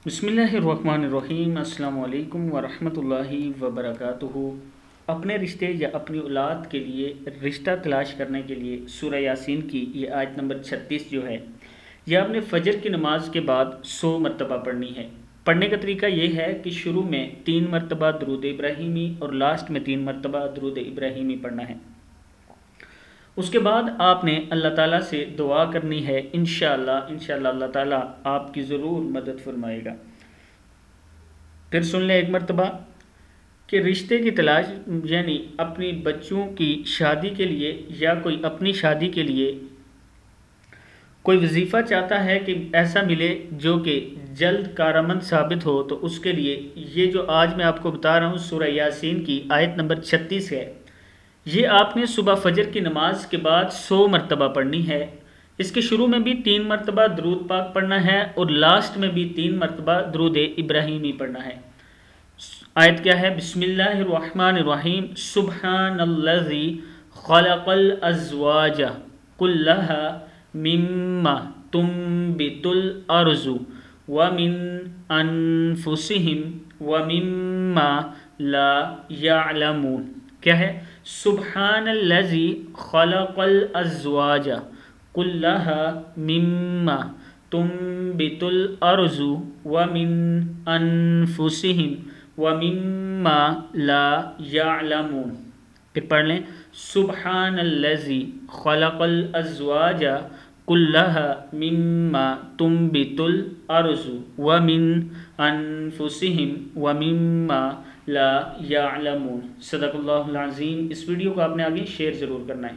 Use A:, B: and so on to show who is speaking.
A: بسم اللہ الرحمن الرحیم۔ السلام علیکم ورحمۃ اللہ وبرکاتہ۔ اپنے رشتے یا اپنی اولاد کے لیے رشتہ تلاش کرنے کے لیے سورہ یاسین کی یہ آیت نمبر 36 جو ہے یہ آپ نے فجر کی نماز کے بعد 100 مرتبہ پڑھنی ہے۔ پڑھنے کا طریقہ یہ ہے کہ شروع میں 3 مرتبہ درود ابراہیمی اور لاسٹ میں 3 مرتبہ درود ابراہیمی پڑھنا ہے۔ اس کے بعد آپ نے اللہ تعالیٰ سے دعا کرنی ہے، انشاءاللہ اللہ تعالیٰ آپ کی ضرور مدد فرمائے گا۔ پھر سن لیں ایک مرتبہ کہ رشتے کی تلاش یعنی اپنی بچوں کی شادی کے لیے یا کوئی اپنی شادی کے لیے کوئی وظیفہ چاہتا ہے کہ ایسا ملے جو کہ جلد کارآمد ثابت ہو، تو اس کے لیے یہ جو آج میں آپ کو بتا رہا ہوں سورہ یاسین کی آیت نمبر 36 ہے، یہ آپ نے صبح فجر کی نماز کے بعد 100 مرتبہ پڑھنی ہے۔ اس کے شروع میں بھی 3 مرتبہ درود پاک پڑھنا ہے اور لاسٹ میں بھی 3 مرتبہ درود ابراہیمی پڑھنا ہے۔ آیت کیا ہے؟ بسم اللہ الرحمن الرحیم۔ سبحان الذی خلق الازواج کلھا مما تنبت الارض ومن انفسہم ومما لا یعلمون۔ کیا ہے؟ سبحان الذی خلق الازواج کلھا مما تنبت الارض ومن انفسہم ومما لا یعلمون۔ پھر پڑھ لیں، سبحان الذی خلق الازواج کلھا مما تنبت الارض ومن انفسہم ومما لا یعلمون۔ صدق اللہ العظیم۔ اس ویڈیو کو آپ نے آگے شیئر ضرور کرنا ہے۔